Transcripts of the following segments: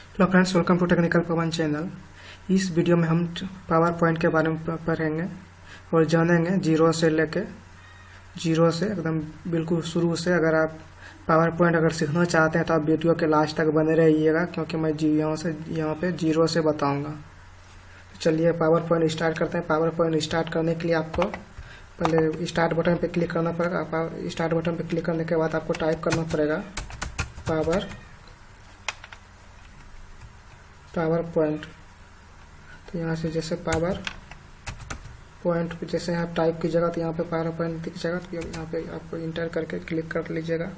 Hello friends, welcome to technical Pavan channel. इस video में हम पावर पॉइंट के बारे में पढ़ेंगे और जानेंगे जीरो से लेके जीरो से एकदम बिल्कुल शुरू से। अगर आप पावर पॉइंट अगर सीखना चाहते हैं तो आप वीडियो के लास्ट तक बने रहिएगा, क्योंकि मैं यहाँ पे जीरो से बताऊंगा। तो चलिए पावर पॉइंट स्टार्ट करते हैं। पावर पॉइंट स्टार्ट करने के लिए आपको पहले स्टार्ट बटन पे क्लिक करना पड़ेगा। स्टार्ट बटन पे क्लिक करने के बाद आपको टाइप करना पड़ेगा पावर पॉइंट। तो यहाँ से जैसे पावर पॉइंट जैसे आप टाइप कीजिएगा तो यहाँ पे पावर पॉइंट दिख जाएगा। तो यहाँ पे आपको इंटर करके क्लिक कर लीजिएगा,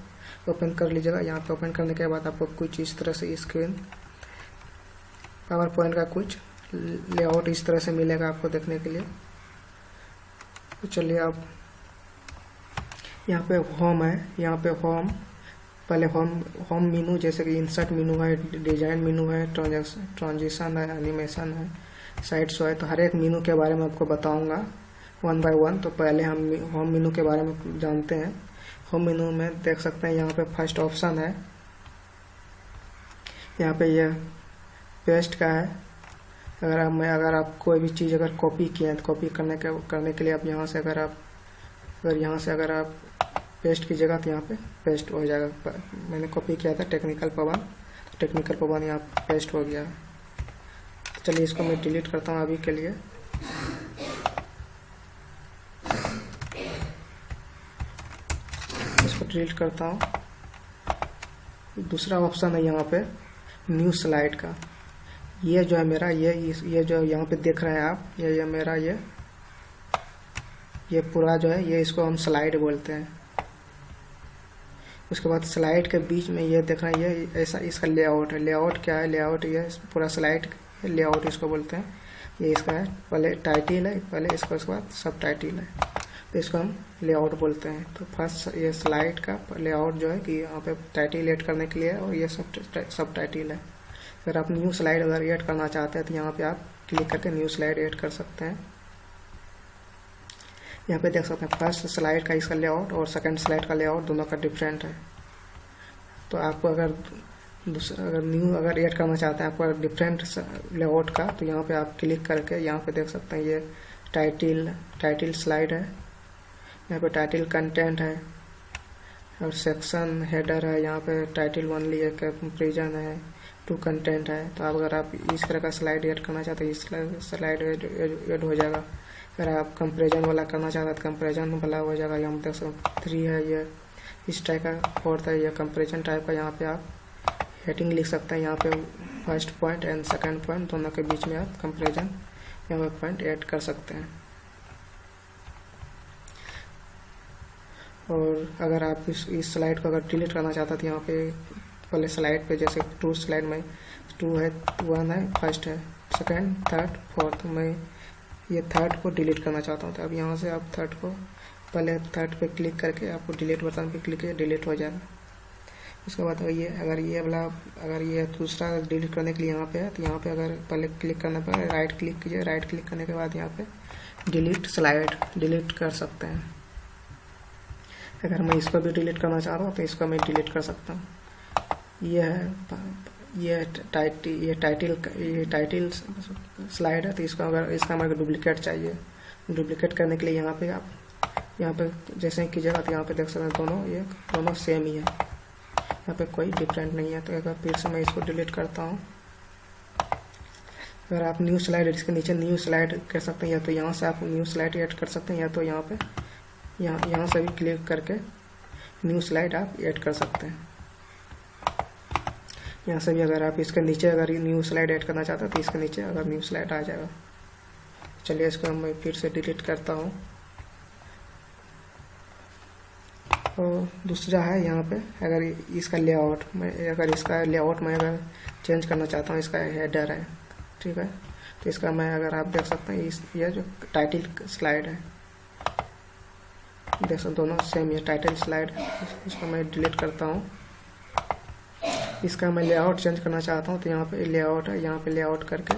ओपन कर लीजिएगा। यहाँ पे ओपन करने के बाद आपको कुछ इस तरह से स्क्रीन पावर पॉइंट का कुछ लेआउट इस तरह से मिलेगा आपको देखने के लिए। तो चलिए अब यहाँ पे होम है, यहाँ पे होम पहले होम मेनू जैसे कि इंसर्ट मेनू है, डिजाइन मेनू है, ट्रांजिशन है, एनिमेशन है, साइड शो है। तो हर एक मेनू के बारे में आपको बताऊंगा वन बाय वन। तो पहले हम होम मेनू के बारे में जानते हैं। होम मेनू में देख सकते हैं यहाँ पे फर्स्ट ऑप्शन है, यहाँ पे ये पेस्ट का है। अगर आप कोई भी चीज़ अगर कॉपी किए हैं तो कॉपी करने के लिए आप यहाँ से अगर आप पेस्ट कीजिएगा तो यहाँ पे पेस्ट हो जाएगा। मैंने कॉपी किया था टेक्निकल पवन यहाँ पेस्ट हो गया। तो चलिए इसको मैं डिलीट करता हूँ अभी के लिए। इसको डिलीट करता हूँ। दूसरा ऑप्शन है यहाँ पे न्यू स्लाइड का। ये जो है मेरा ये जो यहाँ पे देख रहे हैं आप, ये मेरा ये पूरा जो है ये इसको हम स्लाइड बोलते हैं। उसके बाद स्लाइड के बीच में ये देख रहे हैं ये ऐसा इसका लेआउट है। लेआउट क्या है? लेआउट ये पूरा स्लाइड लेआउट इसको बोलते हैं। ये इसका है, पहले टाइटल है, पहले इसको उसके बाद सब टाइटल है, तो इसको हम लेआउट बोलते हैं। तो फर्स्ट ये स्लाइड का लेआउट जो है कि यहाँ पे टाइटल ऐड करने के लिए, और ये सब टाइटल है। अगर आप न्यू स्लाइड अगर ऐड करना चाहते हैं तो यहाँ पे आप क्लिक करके न्यू स्लाइड ऐड कर सकते हैं। यहाँ पे देख सकते हैं फर्स्ट स्लाइड का इसका लेआउट और सेकंड स्लाइड का लेआउट दोनों का डिफरेंट है। तो आपको अगर न्यू अगर ऐड करना चाहते हैं आपको डिफरेंट लेआउट का, तो यहाँ पे आप क्लिक करके यहाँ पे देख सकते हैं ये टाइटल स्लाइड है, यहाँ पे टाइटल कंटेंट है और सेक्शन हेडर है। यहाँ पे टाइटल ओनली है, कंपेरिजन है, टू कंटेंट है। तो अगर आप इस तरह का स्लाइड ऐड करना चाहते हैं इस स्लाइड ऐड हो जाएगा। अगर आप कंपेरिजन वाला करना चाहते हैं तो कंपेरिजन वाला हो जाएगा। यहाँ पे 3 है, ये इस टाइप का 4 है, ये कंपेरिजन टाइप का। यहाँ पे आप हेडिंग लिख सकते हैं। यहाँ पे first point and second point दोनों के बीच में आप कंपेरिजन यहाँ पे पॉइंट ऐड कर सकते हैं। और अगर आप इस स्लाइड को अगर डिलीट करना चाहते हैं तो यहाँ पे पहले स्लाइड पे जैसे 2 स्लाइड में 2 है, 1 है, फर्स्ट है, सेकंड, थर्ड, फोर्थ। मैं ये थर्ड को डिलीट करना चाहता हूँ। तो अब यहाँ से आप पहले थर्ड पे क्लिक करके आपको डिलीट बटन पे क्लिक किया, डिलीट हो जाएगा। उसके बाद अगर ये दूसरा डिलीट करने के लिए यहाँ पे है तो यहाँ पे अगर पहले क्लिक करने पर राइट क्लिक कीजिए। राइट क्लिक करने के बाद यहाँ पे डिलीट स्लाइड डिलीट कर सकते हैं। अगर मैं इसको भी डिलीट करना चाह रहा हूँ तो इसको मैं डिलीट कर सकता हूँ। ये टाइटल स्लाइड है। तो इसको अगर इसका हमें डुप्लीकेट चाहिए, डुप्लीकेट करने के लिए यहाँ पे जैसे ही कीजिएगा तो यहाँ पे देख सकते हैं दोनों सेम ही है, यहाँ पे कोई डिफरेंट नहीं है। तो अगर फिर से मैं इसको डिलीट करता हूँ। अगर आप न्यू स्लाइड इसके नीचे न्यू स्लाइड कर सकते हैं, या तो यहाँ से आप न्यू स्लाइड ऐड कर सकते हैं, या तो यहाँ से भी क्लिक करके न्यू स्लाइड आप ऐड कर सकते हैं। यहाँ से भी अगर आप इसके नीचे अगर न्यू स्लाइड ऐड करना चाहते हैं तो इसके नीचे अगर न्यू स्लाइड आ जाएगा। चलिए इसको मैं फिर से डिलीट करता हूँ। और दूसरा है यहाँ पे अगर इसका लेआउट मैं अगर चेंज करना चाहता हूँ, इसका हेडर है, ठीक है। तो इसका मैं अगर आप देख सकते हैं ये जो टाइटल स्लाइड है, देख सकते दोनों सेम है, टाइटल स्लाइड। इसको मैं डिलीट करता हूँ। इसका मैं लेआउट चेंज करना चाहता हूँ तो यहाँ पे लेआउट है, यहाँ पे लेआउट करके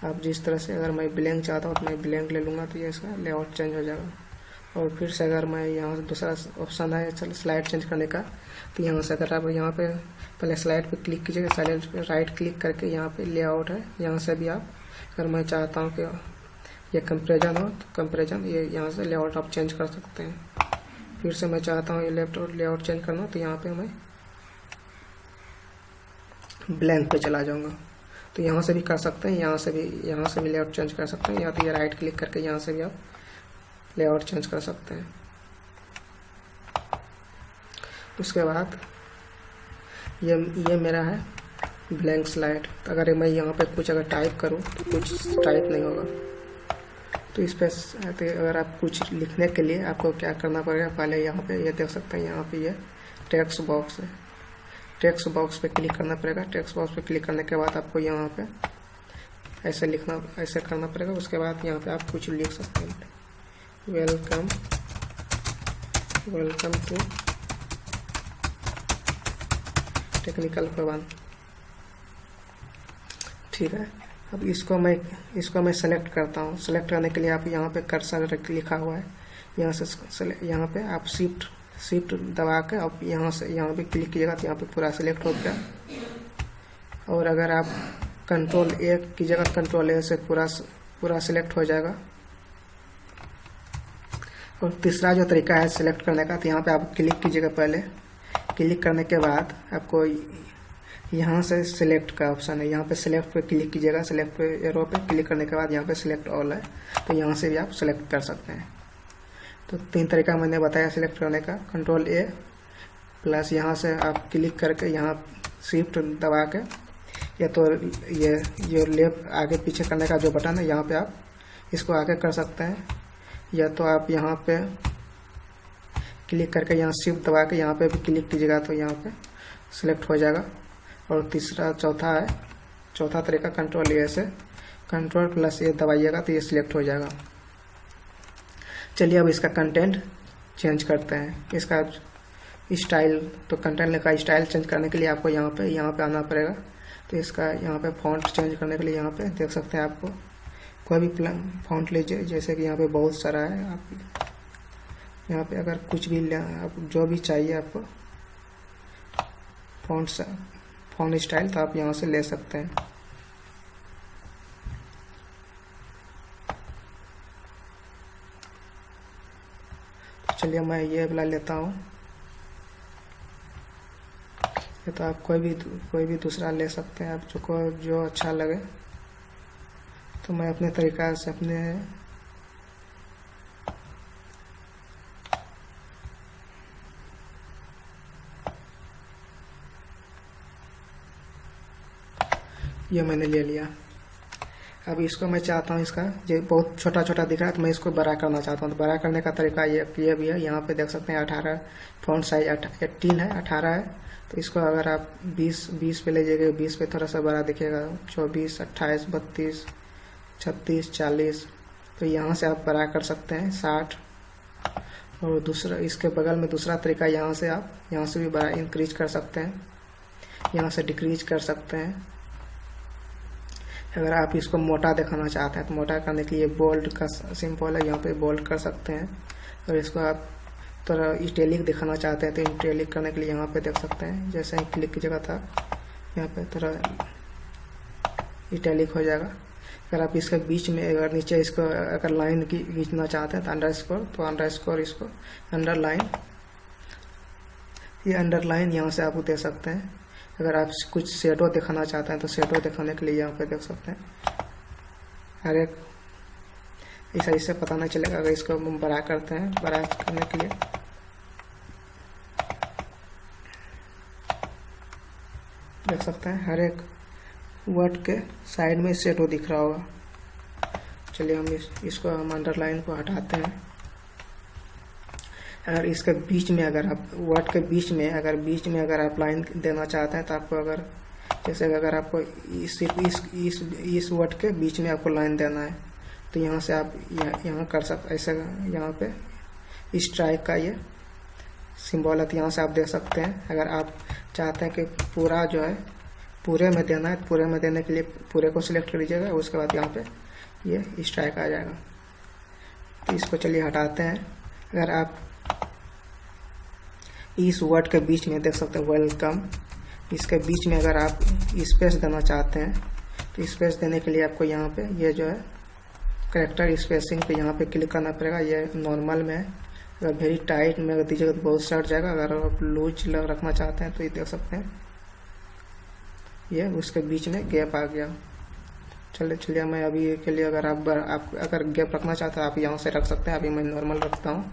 आप जिस तरह से अगर मैं ब्लैंक चाहता हूँ तो मैं ब्लैंक ले लूँगा तो ये इसका लेआउट चेंज हो जाएगा। और फिर से अगर मैं यहाँ से दूसरा ऑप्शन है चल स्लाइड चेंज करने का, तो यहाँ से अगर आप यहाँ पे पहले स्लाइड पे क्लिक कीजिएगा, स्लाइड पे राइट क्लिक करके यहाँ पे लेआउट है, यहाँ से भी आप अगर मैं चाहता हूँ कि ये कंपेरिजन हो तो कंपेरिजन ये यहाँ से लेआउट आप चेंज कर सकते हैं। फिर से मैं चाहता हूँ ये लेआउट चेंज करना, तो यहाँ पे मैं ब्लैंक पे चला जाऊँगा, तो यहाँ से भी कर सकते हैं, यहाँ से भी लेआउट चेंज कर सकते हैं, या तो ये राइट क्लिक करके यहाँ से भी आप लेआउट चेंज कर सकते हैं। उसके बाद ये मेरा है ब्लैंक स्लाइड। तो अगर मैं यहाँ पे कुछ अगर टाइप करूँ तो कुछ टाइप नहीं होगा। तो इस पे अगर आप कुछ लिखने के लिए आपको क्या करना पड़ेगा, पहले यहाँ पे ये देख सकते हैं, यहाँ पे ये टेक्स्ट बॉक्स है, टेक्स्ट बॉक्स पे क्लिक करना पड़ेगा। टेक्स्ट बॉक्स पे क्लिक करने के बाद आपको यहाँ पे ऐसे करना पड़ेगा। उसके बाद यहाँ पे आप कुछ लिख सकते हैं, वेलकम टू टेक्निकल भवन। ठीक है, अब इसको मैं सेलेक्ट करता हूँ। सेलेक्ट करने के लिए आप यहाँ पे कर्सर लिखा हुआ है, यहाँ पे आप शिफ्ट दबा के आप यहाँ पे क्लिक कीजिएगा, तो यहाँ पे पूरा सेलेक्ट हो गया। और अगर आप कंट्रोल ए कीजिएगा, कंट्रोल ए से पूरा सेलेक्ट हो जाएगा। और तीसरा जो तरीका है सेलेक्ट करने का, तो यहाँ पे आप क्लिक कीजिएगा। पहले क्लिक करने के बाद आपको यहाँ से सिलेक्ट का ऑप्शन है, यहाँ पे सिलेक्ट पे क्लिक कीजिएगा। सिलेक्ट पे एरो पे क्लिक करने के बाद यहाँ पे सिलेक्ट ऑल है, तो यहाँ से भी आप सिलेक्ट कर सकते हैं। तो 3 तरीका मैंने बताया सिलेक्ट करने का। कंट्रोल ए प्लस यहाँ से आप क्लिक करके यहाँ शिफ्ट दबा के, या तो ये लेफ्ट आगे पीछे करने का जो बटन है यहाँ पे आप इसको आगे कर सकते हैं, या तो आप यहाँ पे क्लिक करके यहाँ शिफ्ट दबा के यहाँ पे भी क्लिक कीजिएगा, तो यहाँ पे सिलेक्ट हो जाएगा। और चौथा तरीका कंट्रोल ए से कंट्रोल प्लस ए दबाइएगा तो ये सिलेक्ट हो जाएगा। चलिए अब इसका कंटेंट चेंज करते हैं, इसका स्टाइल। तो कंटेंट का स्टाइल चेंज करने के लिए आपको यहाँ पे आना पड़ेगा। तो इसका यहाँ पे फॉन्ट चेंज करने के लिए यहाँ पे देख सकते हैं, आपको कोई भी फॉन्ट लीजिए, जैसे कि यहाँ पे बहुत सारा है। आप यहाँ पे अगर कुछ भी आप जो भी चाहिए आपको फॉन्ट स्टाइल, तो आप यहाँ से ले सकते हैं। तो चलिए मैं ये वाला लेता हूँ। ये तो आप कोई भी दूसरा ले सकते हैं, आपको जो अच्छा लगे। तो मैं अपने तरीका से ये मैंने ले लिया। अब इसको मैं चाहता हूँ, इसका जो बहुत छोटा छोटा दिख रहा है, तो मैं इसको बड़ा करना चाहता हूँ। तो बड़ा करने का तरीका ये भी है। यहाँ पे देख सकते हैं 18 फॉन्ट साइज 18 है, 18 है। तो इसको अगर आप 20 पे ले जाइएगा, 20 पे थोड़ा सा बड़ा दिखेगा, 24, 28, 32, 36, 40। तो यहाँ से आप बड़ा कर सकते हैं 60। और दूसरा इसके बगल में दूसरा तरीका, यहाँ से भी बड़ा इंक्रीज कर सकते हैं, यहाँ से डिक्रीज कर सकते हैं। अगर आप इसको मोटा दिखाना चाहते हैं तो मोटा करने के लिए बोल्ड का सिंबल है, यहाँ पे बोल्ड कर सकते हैं। और इसको आप थोड़ा इटैलिक दिखाना चाहते हैं तो इटैलिक करने के लिए यहाँ पे देख सकते हैं, जैसे ही क्लिक कीजिएगा था यहाँ पे थोड़ा इटैलिक हो जाएगा। अगर आप इसके बीच में अगर नीचे इसको अगर लाइन की खींचना चाहते हैं तो अंडरस्कोर इसको अंडरलाइन, ये अंडरलाइन यहाँ से आप दे सकते हैं। अगर आप कुछ शेडो दिखाना चाहते हैं तो शेडो दिखाने के लिए यहाँ पे देख सकते हैं। हर एक ऐसा पता नहीं चलेगा। अगर इसको बड़ा करते हैं, बड़ा करने के लिए देख सकते हैं हर एक वर्ड के साइड में शेडो दिख रहा होगा। चलिए इसको हम अंडरलाइन को हटाते हैं। अगर इसके बीच में अगर आप वर्ड के बीच में अगर आप लाइन देना चाहते हैं तो आपको अगर जैसे अगर आपको इस वर्ड के बीच में आपको लाइन देना है तो यहाँ से आप यहाँ कर सकते, ऐसे यहाँ पे स्ट्राइक का ये सिंबल है, तो यहाँ से आप दे सकते हैं। अगर आप चाहते हैं कि पूरा जो है पूरे में देना है, पूरे में देने के लिए पूरे को सिलेक्ट कर लीजिएगा, उसके बाद यहाँ पे ये स्ट्राइक आ जाएगा। तो इसको चलिए हटाते हैं। अगर आप इस वर्ड के बीच में देख सकते हैं वेलकम, इसके बीच में अगर आप स्पेस देना चाहते हैं तो स्पेस देने के लिए आपको यहाँ पे ये जो है कैरेक्टर स्पेसिंग पे यहाँ पे क्लिक करना पड़ेगा। ये नॉर्मल में है, अगर वेरी टाइट में अगर दीजिएगा तो बहुत सट जाएगा। अगर आप लूज रखना चाहते हैं तो ये देख सकते हैं, ये उसके बीच में गैप आ गया। चलिए मैं अभी के लिए अगर आप अगर गैप रखना चाहते हैं आप यहाँ से रख सकते हैं। अभी मैं नॉर्मल रखता हूँ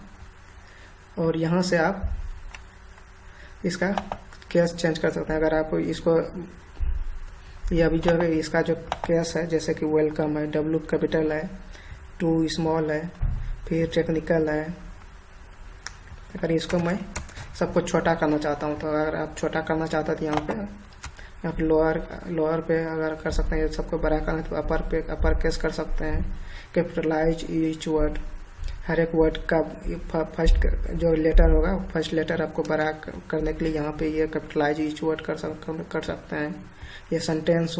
और यहाँ से आप इसका केस चेंज कर सकते हैं। अगर आप इसको ये अभी जो है इसका जो केस है, जैसे कि वेलकम है, W कैपिटल है, 2 स्मॉल है, फिर टेक्निकल है। अगर इसको मैं सबको छोटा करना चाहता हूँ तो अगर आप छोटा करना चाहते हैं तो यहाँ पे लोअर पे अगर कर सकते हैं। सबको बड़ा करना है तो अपर केस कर सकते हैं। कैपिटलाइज ईच वर्ड, हर एक वर्ड का फर्स्ट जो लेटर होगा फर्स्ट लेटर आपको बड़ा करने के लिए यहाँ पे ये कैपिटलाइज ईच वर्ड कर सकते हैं। ये सेंटेंस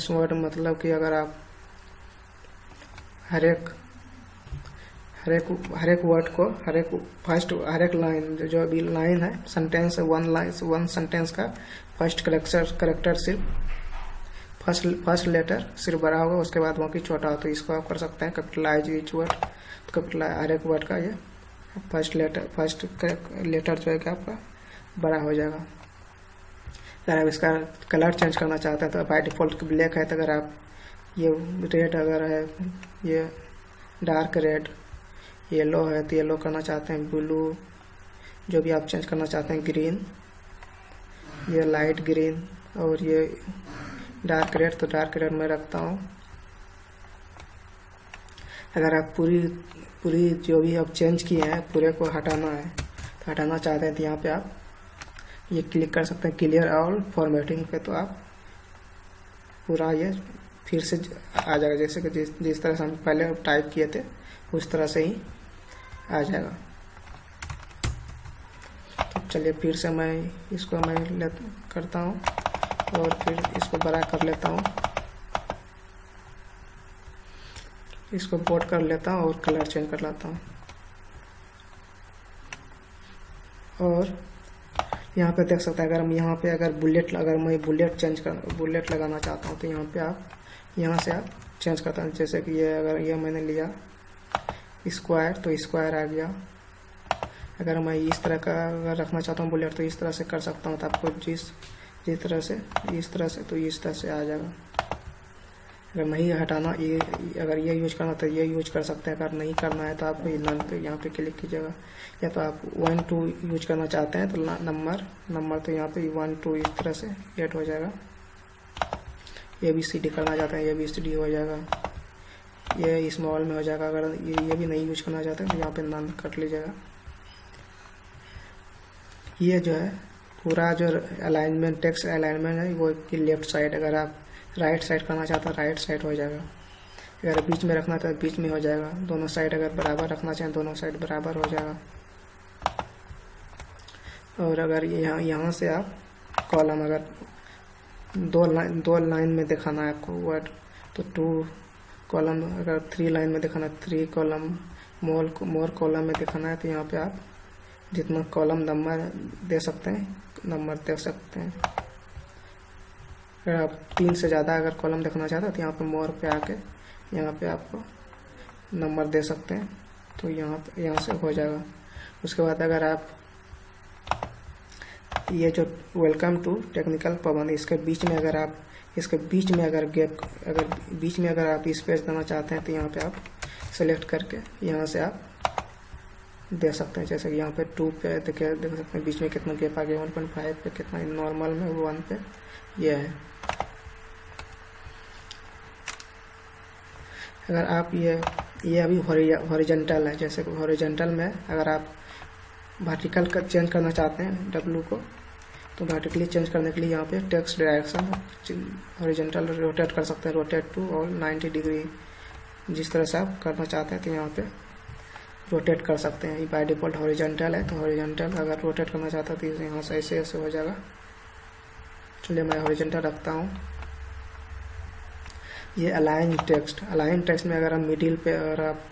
वर्ड मतलब कि अगर आप हर एक वर्ड को हर एक लाइन जो भी लाइन है सेंटेंस है, वन सेंटेंस का फर्स्ट करेक्टर सिर्फ फर्स्ट लेटर सिर्फ बड़ा होगा, उसके बाद बाकी छोटा हो। तो इसको आप कर सकते हैं कैपिटलाइज ईच वर्ड। तो कैपिटलाइज हर एक वर्ड का ये फर्स्ट लेटर जो है कि आपका बड़ा हो जाएगा। अगर आप इसका कलर चेंज करना चाहते हैं तो बाय डिफ़ॉल्ट ब्लैक है, तो अगर आप ये रेड अगर है, ये डार्क रेड, येलो है तो येलो करना चाहते हैं, ब्लू जो भी आप चेंज करना चाहते हैं, ग्रीन, ये लाइट ग्रीन और ये डार्क रेड तो डार्क रेड में रखता हूँ। अगर आप पूरी जो भी आप चेंज किए हैं पूरे को हटाना है तो हटाना चाहते हैं तो यहाँ पे आप ये क्लिक कर सकते हैं क्लियर ऑल फॉर्मेटिंग पे। तो आप पूरा ये फिर से आ जाएगा, जैसे कि जिस तरह से हम पहले टाइप किए थे उस तरह से ही आ जाएगा। तो चलिए फिर से मैं इसको करता हूँ और फिर इसको बड़ा कर लेता हूँ, इसको बोल्ड कर लेता हूँ और कलर चेंज कर लेता हूँ। और यहाँ पे देख सकते हैं अगर हम यहाँ पे अगर मैं बुलेट लगाना चाहता हूँ तो यहाँ पे आप यहाँ से आप चेंज करते हैं। जैसे कि ये अगर ये मैंने लिया स्क्वायर तो स्क्वायर आ गया। अगर मैं इस तरह का अगर रखना चाहता हूँ बुलेट तो इस तरह से कर सकता हूँ। तो आपको जिस तरह से इस तरह से तो इस तरह से आ जाएगा। अगर नहीं हटाना अगर ये यूज करना तो ये यूज कर सकते हैं। अगर नहीं करना है तो आप नन पे यहाँ पे क्लिक कीजिएगा। या तो आप 1 2 यूज करना चाहते हैं तो नंबर तो यहाँ पे 1 2 इस तरह से ऐड हो जाएगा। ABCD करना चाहते हैं ABCD हो जाएगा। ये स्मॉल में हो जाएगा। अगर ये भी नहीं यूज करना चाहते हैं तो यहाँ पे नन कट लीजिएगा। ये जो है पूरा जो अलाइनमेंट टेक्स्ट अलाइनमेंट है वो की लेफ्ट साइड, अगर आप राइट साइड करना चाहते हैं राइट साइड हो जाएगा। अगर बीच में रखना तो बीच में हो जाएगा। दोनों साइड अगर बराबर रखना चाहें दोनों साइड बराबर हो जाएगा। और अगर यहाँ से आप कॉलम अगर दो लाइन में दिखाना है आपको वर्ड तो 2 कॉलम, अगर 3 लाइन में दिखाना है 3 कॉलम, मोर कॉलम में दिखाना है तो यहाँ पे आप जितना कॉलम नंबर दे सकते हैं नंबर दे सकते हैं। अगर आप 3 से ज़्यादा अगर कॉलम देखना चाहते हैं तो यहाँ पे मोर पे आके यहाँ पे आपको नंबर दे सकते हैं। तो यहाँ से हो जाएगा। उसके बाद अगर आप ये जो वेलकम टू टेक्निकल पवन इसके बीच में अगर आप बीच में अगर आप स्पेस देना चाहते हैं तो यहाँ पे आप सेलेक्ट करके यहाँ से आप दे सकते हैं। जैसे कि यहाँ पे 2 पे देख सकते हैं बीच में कितना गैप आ गया, 1.5 पे कितना, नॉर्मल में 1 पे ये है। अगर आप ये अभी हॉरिजॉन्टल है, जैसे कि हॉरिजॉन्टल में अगर आप वर्टिकल का चेंज करना चाहते हैं W को तो वर्टिकली चेंज करने के लिए यहाँ पे टेक्स्ट डायरेक्शन हॉरिजॉन्टल रोटेट कर सकते हैं, रोटेट टू और 90 डिग्री जिस तरह से आप करना चाहते हैं तो यहाँ पे रोटेट कर सकते हैं। बाय डिफ़ॉल्ट हॉरिजॉन्टल है तो हॉरिजॉन्टल अगर रोटेट करना चाहता है तो यहाँ से ऐसे हो जाएगा। चलिए मैं हॉरिजॉन्टल रखता हूँ। ये अलाइन टेक्स्ट में अगर हम मिडिल पे अगर आप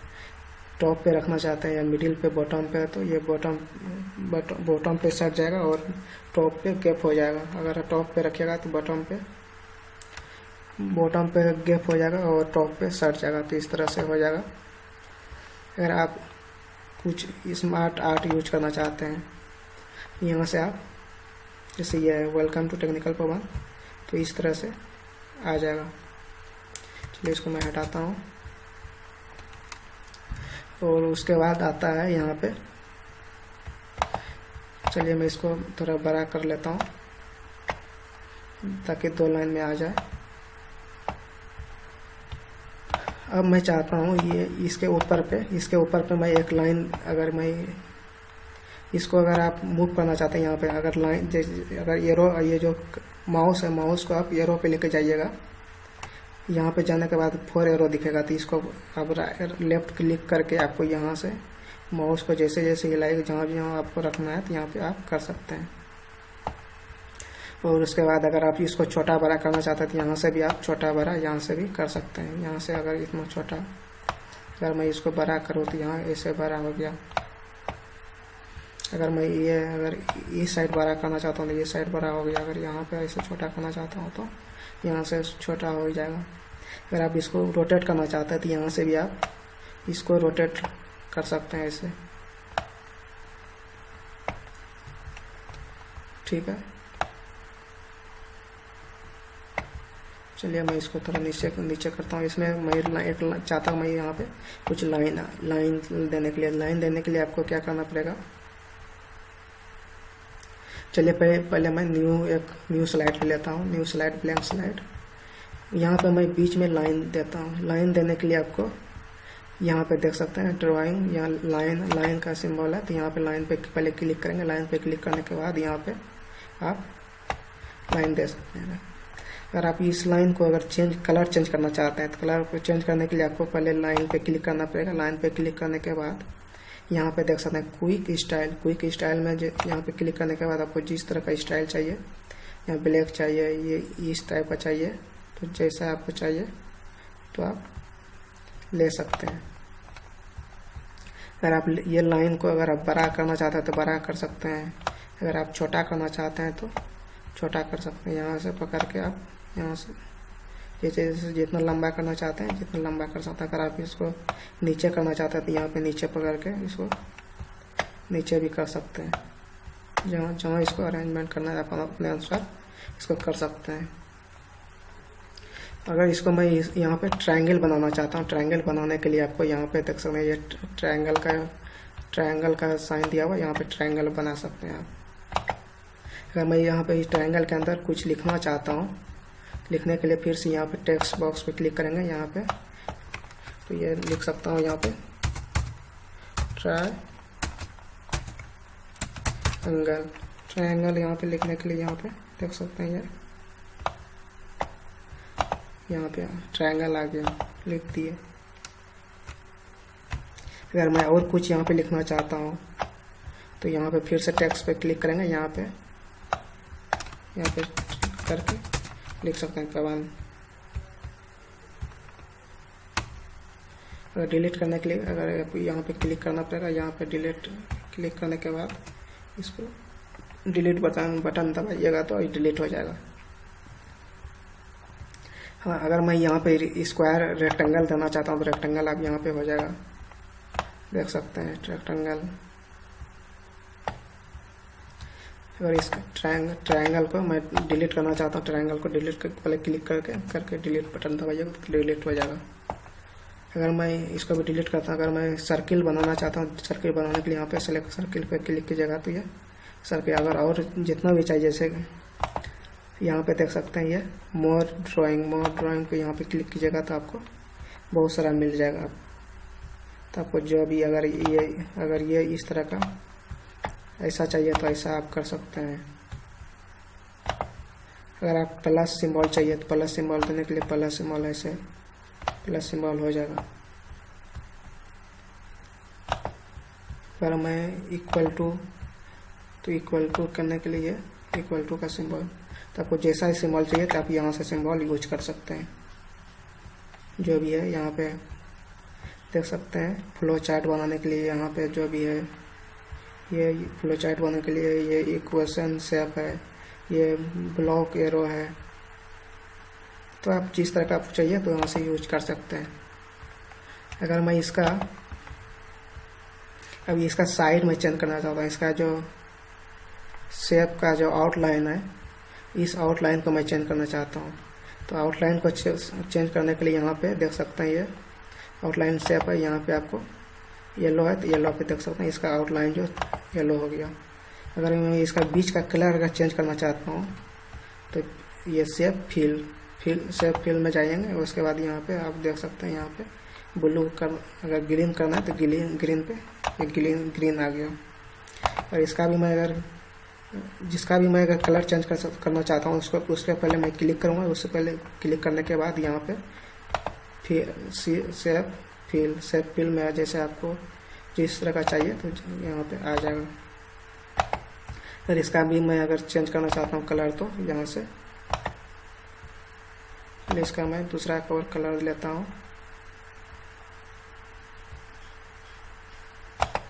टॉप पे रखना चाहते हैं या मिडिल पे बॉटम पे, तो ये बॉटम पे सट जाएगा और टॉप पे गैप हो जाएगा। अगर टॉप पे रखिएगा तो बॉटम पे गैप हो जाएगा और टॉप पे सट जाएगा। तो इस तरह से हो जाएगा। अगर आप कुछ स्मार्ट आर्ट यूज करना चाहते हैं, यहाँ से आप, जैसे ये है वेलकम टू टेक्निकल पवन, तो इस तरह से आ जाएगा। चलिए इसको मैं हटाता हूँ। और उसके बाद आता है यहाँ पे, चलिए मैं इसको थोड़ा बड़ा कर लेता हूँ ताकि 2 लाइन में आ जाए। अब मैं चाहता हूँ ये इसके ऊपर पे मैं एक लाइन, अगर मैं इसको, अगर आप मूव करना चाहते हैं यहाँ पे, अगर लाइन अगर एरो, ये जो माउस है, माउस को आप एरो पे लेके जाइएगा। यहाँ पे जाने के बाद 4 एरो दिखेगा, तो इसको आप लेफ्ट क्लिक करके आपको यहाँ से माउस को जैसे जैसे हिलाएगा, जहाँ आपको रखना है तो यहाँ पे आप कर सकते हैं। और उसके बाद अगर आप इसको छोटा बड़ा करना चाहते हैं तो यहाँ से भी आप छोटा बड़ा यहाँ से भी कर सकते हैं। यहाँ से अगर इतना छोटा, अगर मैं इसको बड़ा करूँ तो यहाँ ऐसे बड़ा हो गया। अगर मैं अगर इस साइड बड़ा करना चाहता हूँ तो ये साइड बड़ा हो गया। अगर यहाँ पे ऐसे छोटा करना चाहता हूँ तो यहाँ से छोटा हो जाएगा। अगर आप इसको रोटेट करना चाहते हैं तो यहाँ से भी आप इसको रोटेट कर सकते हैं ऐसे, ठीक है। चलिए मैं इसको थोड़ा नीचे करता हूँ। इसमें मैं चाहता हूँ मैं यहाँ पे कुछ लाइन देने के लिए आपको क्या करना पड़ेगा। चलिए पहले मैं न्यू स्लाइड लेता हूँ, न्यू स्लाइड, ब्लैंक स्लाइड। यहाँ पे मैं बीच में लाइन देता हूँ। लाइन देने के लिए आपको यहाँ पे देख सकते हैं ड्राइंग, यहाँ लाइन का सिंबल है, तो यहाँ पे लाइन पे पहले क्लिक करेंगे। लाइन पे क्लिक करने के बाद यहाँ पे आप लाइन दे सकते हैं। अगर आप इस लाइन को अगर कलर चेंज करना चाहते हैं तो कलर को चेंज करने के लिए आपको पहले लाइन पे क्लिक करना पड़ेगा। लाइन पे क्लिक करने के बाद यहाँ पे देख सकते हैं क्विक स्टाइल में यहाँ पे क्लिक करने के बाद आपको जिस तरह का स्टाइल चाहिए, यहाँ ब्लैक चाहिए, ये इस टाइप का चाहिए, तो जैसा आपको चाहिए तो आप ले सकते हैं। अगर आप ये लाइन को अगर आप बड़ा करना चाहते हैं तो बड़ा कर सकते हैं। अगर आप छोटा करना चाहते हैं तो छोटा कर सकते हैं। यहाँ से पकड़ के आप यहाँ से जैसे जितना लंबा करना चाहते हैं जितना लंबा कर सकते हैं। अगर आप इसको नीचे करना चाहते हैं तो यहाँ पे नीचे पकड़ के इसको नीचे भी कर सकते हैं। जहाँ इसको अरेंजमेंट करना है अपने अनुसार इसको कर सकते हैं। अगर इसको मैं यहाँ पे ट्रायंगल बनाना चाहता हूँ, ट्रायंगल बनाने के लिए आपको यहाँ पे देख सकते हैं ये ट्रायंगल का साइन दिया हुआ, यहाँ पे ट्रायंगल बना सकते हैं आप। अगर मैं यहाँ पे इस ट्रायंगल के अंदर कुछ लिखना चाहता हूँ, लिखने के लिए फिर से यहाँ पे टेक्स्ट बॉक्स पे क्लिक करेंगे। यहाँ पे तो ये लिख सकता हूँ, यहाँ पे ट्रायंगल यहाँ पे लिखने के लिए यहाँ पे देख सकते हैं यहाँ पे ट्रायंगल आ गया, लिख दिए। अगर मैं और कुछ यहाँ पे लिखना चाहता हूँ तो यहाँ पे फिर से टेक्स्ट पे क्लिक करेंगे। यहाँ पे करके लिख सकते हैं पवन। अगर डिलीट करने के लिए अगर यहाँ पे क्लिक करना पड़ेगा। यहाँ पे क्लिक करने के बाद इसको डिलीट बटन दबाइएगा तो डिलीट हो जाएगा। हाँ, अगर मैं यहाँ पे स्क्वायर रेक्टेंगल देना चाहता हूँ तो रेक्टेंगल आप यहाँ पे हो जाएगा, देख सकते हैं रेक्टेंगल। अगर इस ट्रायंगल को मैं डिलीट करना चाहता हूँ, ट्रायंगल को डिलीट करके पहले क्लिक करके डिलीट बटन दबाइएगा तो डिलीट हो जाएगा। अगर मैं इसको भी डिलीट करता हूँ, अगर मैं सर्किल बनाना चाहता हूँ, सर्किल बनाने के लिए यहाँ पे सेलेक्ट सर्किल पे क्लिक कीजिएगा तो ये सर्किल, अगर और जितना भी चाहिए जैसे यहाँ पे देख सकते हैं ये मोर ड्राइंग पे यहाँ पे क्लिक कीजिएगा तो आपको बहुत सारा मिल जाएगा। तो आपको जो भी अगर ये इस तरह का ऐसा चाहिए तो ऐसा आप कर सकते हैं। अगर आप प्लस सिंबल चाहिए तो प्लस सिंबल देने के लिए प्लस सिंबल ऐसे प्लस सिंबल हो जाएगा। अगर मैं इक्वल टू करने के लिए इक्वल टू का सिंबल, तो आपको जैसा सिंबल चाहिए तो आप यहाँ से सिंबल यूज कर सकते हैं। जो भी है यहाँ पे देख सकते हैं फ्लो चार्ट बनाने के लिए यहाँ पे जो भी है, ये फ्लो चार्ट बनाने के लिए ये इक्वेशन शेप है, ये ब्लॉक एरो है। तो आप जिस तरह का आपको चाहिए तो यहाँ से यूज कर सकते हैं। अगर मैं अभी इसका साइड में चेंज करना चाहता हूँ, इसका जो शेप का जो आउटलाइन है, इस आउटलाइन को मैं चेंज करना चाहता हूँ। तो आउटलाइन को चेंज करने के लिए यहाँ पे देख सकते हैं ये आउटलाइन शेप है, यहाँ पे आपको येलो है तो येलो पे देख सकते हैं इसका आउटलाइन जो येलो हो गया। अगर मैं इसका बीच का कलर अगर चेंज करना चाहता हूँ तो ये शेप फिल में जाएंगे। उसके बाद यहाँ पे आप देख सकते हैं यहाँ पे ब्लू अगर ग्रीन करना है तो ग्रीन पे ग्रीन आ गया। और इसका भी मैं अगर कलर चेंज करना चाहता हूँ उस पर पहले मैं क्लिक करूँगा। उससे पहले क्लिक करने के बाद यहाँ पे शेप फिल में जैसे आपको जिस तरह का चाहिए तो यहाँ पे आ जाएगा। और इसका भी मैं अगर चेंज करना चाहता हूँ कलर तो यहाँ से इसका मैं दूसरा कलर लेता हूँ।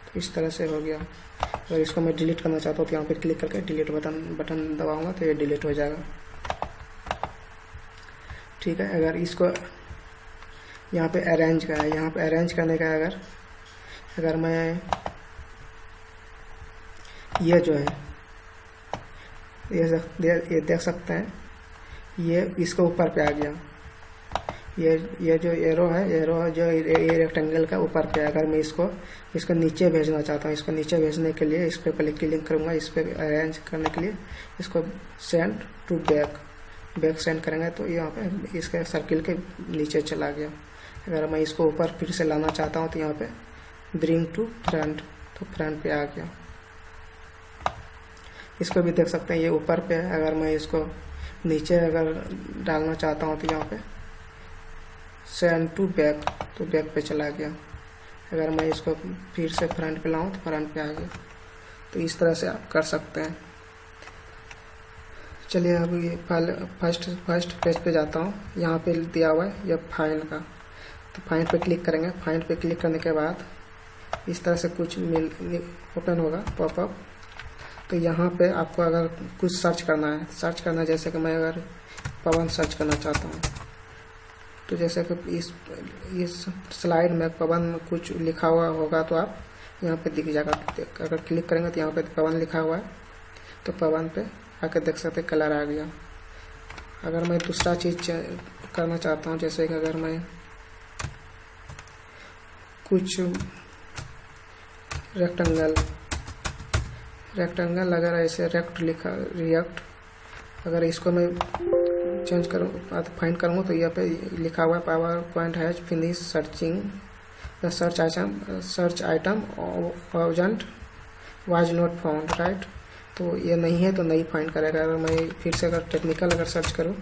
तो इस तरह से हो गया। अगर इसको मैं डिलीट करना चाहता हूँ तो यहाँ पे क्लिक करके डिलीट बटन दबाऊंगा तो ये डिलीट हो जाएगा। ठीक है। अगर इसको यहाँ पे अरेंज का है, यहाँ पे अरेंज करने का अगर मैं ये जो है ये देख सकते हैं ये इसके ऊपर पे आ गया। ये जो एरो है जो ये रेक्टेंगल का ऊपर पे है। अगर मैं इसको नीचे भेजना चाहता हूँ, इसको नीचे भेजने के लिए इस पर पहले क्लिक करूँगा। इस पर अरेंज करने के लिए इसको सेंड टू बैक सेंड करेंगे तो यहाँ पे इसके सर्किल के नीचे चला गया। अगर मैं इसको ऊपर फिर से लाना चाहता हूँ तो यहाँ पे ब्रिंग टू फ्रंट, तो फ्रंट पे आ गया। इसको भी देख सकते हैं ये ऊपर पे है। अगर मैं इसको नीचे अगर डालना चाहता हूँ तो यहाँ पे सेंड टू बैक, तो बैक पे चला गया। अगर मैं इसको फिर से फ्रंट पे लाऊं तो फ्रंट पे आ गया। तो इस तरह से आप कर सकते हैं। चलिए अब ये फर्स्ट पेज पे जाता हूँ। यहाँ पे दिया हुआ है ये फाइंड का, तो फाइंड पे क्लिक करेंगे। फाइंड पे क्लिक करने के बाद इस तरह से कुछ ओपन होगा पॉपअप। तो यहाँ पे आपको अगर कुछ सर्च करना है जैसे कि मैं अगर पवन सर्च करना चाहता हूँ तो जैसे कि इस स्लाइड में पवन कुछ लिखा हुआ होगा तो आप यहाँ पे दिख जाएगा। अगर क्लिक करेंगे तो यहाँ पे पवन लिखा हुआ है तो पवन पे आकर देख सकते कलर आ गया। अगर मैं दूसरा चीज करना चाहता हूँ जैसे कि अगर मैं कुछ रेक्टेंगल अगर ऐसे रिएक्ट अगर इसको मैं चेंज करूँ फाइंड करूँगा तो यहाँ पे लिखा हुआ है power point has finish searching the search item object was not found, right. तो ये नहीं है तो नहीं फाइंड करेगा। अगर मैं फिर से अगर टेक्निकल सर्च करूँ,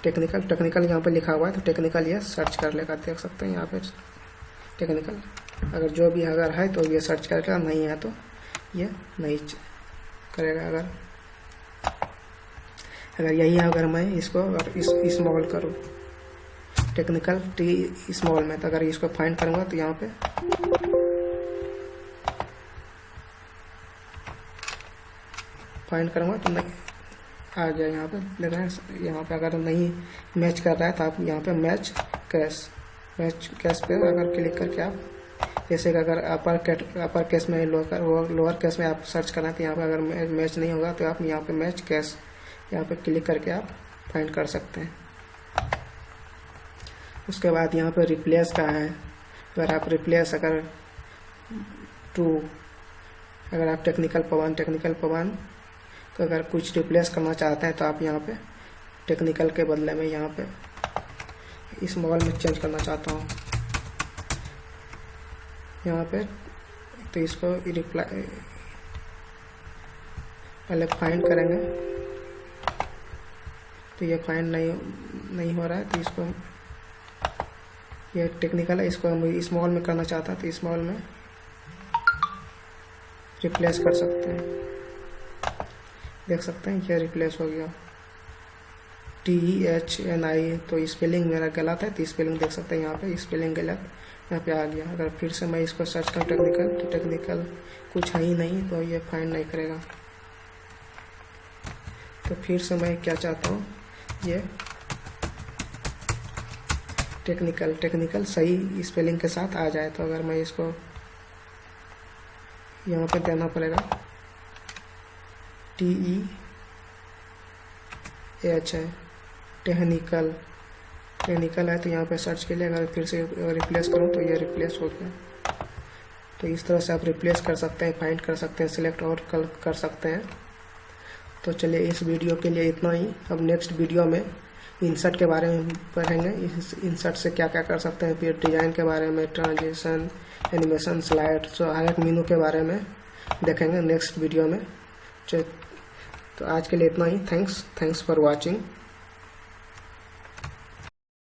टेक्निकल यहाँ पे लिखा हुआ है तो टेक्निकल ये सर्च कर लेगा। देख सकते हैं यहाँ पे टेक्निकल अगर जो भी अगर है तो ये सर्च करेगा, नहीं है तो ये नहीं करेगा। अगर यही है अगर मैं इसको अगर स्मॉल करूँ टेक्निकल टी स्मॉल में, तो अगर इसको फाइंड करूँगा तो यहाँ पे फाइंड करूँगा तो नहीं आ गया। यहाँ पे देख रहे हैं, यहाँ पे अगर नहीं मैच कर रहा है तो आप यहाँ पे मैच कैश पे अगर क्लिक करके आप जैसे कि अगर अपर केस में लोअर केस में आप सर्च करना है तो यहाँ पे अगर मैच नहीं होगा तो आप यहाँ पे मैच कैश यहाँ पे क्लिक करके आप फाइंड कर सकते हैं। उसके बाद यहाँ पे रिप्लेस का है। अगर आप रिप्लेस अगर आप टेक्निकल पवन तो अगर कुछ रिप्लेस करना चाहते हैं तो आप यहाँ पे टेक्निकल के बदले में यहाँ पे स्मॉल में चेंज करना चाहता हूँ यहाँ पे, तो इसको पहले फाइंड करेंगे तो ये फाइंड नहीं हो रहा है तो इसको ये टेक्निकल है, इसको हम स्मॉल में करना चाहता है तो स्मॉल में रिप्लेस कर सकते हैं। देख सकते हैं ये रिप्लेस हो गया। THNI, तो स्पेलिंग मेरा गलत है, तो स्पेलिंग देख सकते हैं यहाँ पे, स्पेलिंग गलत यहाँ पे आ गया। अगर फिर से मैं इसको सर्च करूँ टेक्निकल, तो टेक्निकल कुछ है ही नहीं, तो ये फाइंड नहीं करेगा। तो फिर से मैं क्या चाहता हूँ, ये टेक्निकल सही स्पेलिंग के साथ आ जाए। तो अगर मैं इसको यहाँ पे देना पड़ेगा TEH है, टेक्निकल है, तो यहाँ पे सर्च के लिए अगर फिर से रिप्लेस करूँ तो ये रिप्लेस हो गया। तो इस तरह से आप रिप्लेस कर सकते हैं, फाइंड कर सकते हैं, सिलेक्ट और कर सकते हैं। तो चलिए इस वीडियो के लिए इतना ही। अब नेक्स्ट वीडियो में इंसर्ट के बारे में पढ़ेंगे, इंसर्ट से क्या क्या कर सकते हैं, फिर डिज़ाइन के बारे में, ट्रांजिशन, एनिमेशन, स्लाइड, तो हर एक मेनू के बारे में देखेंगे नेक्स्ट वीडियो में। तो आज के लिए इतना ही। Thanks for watching.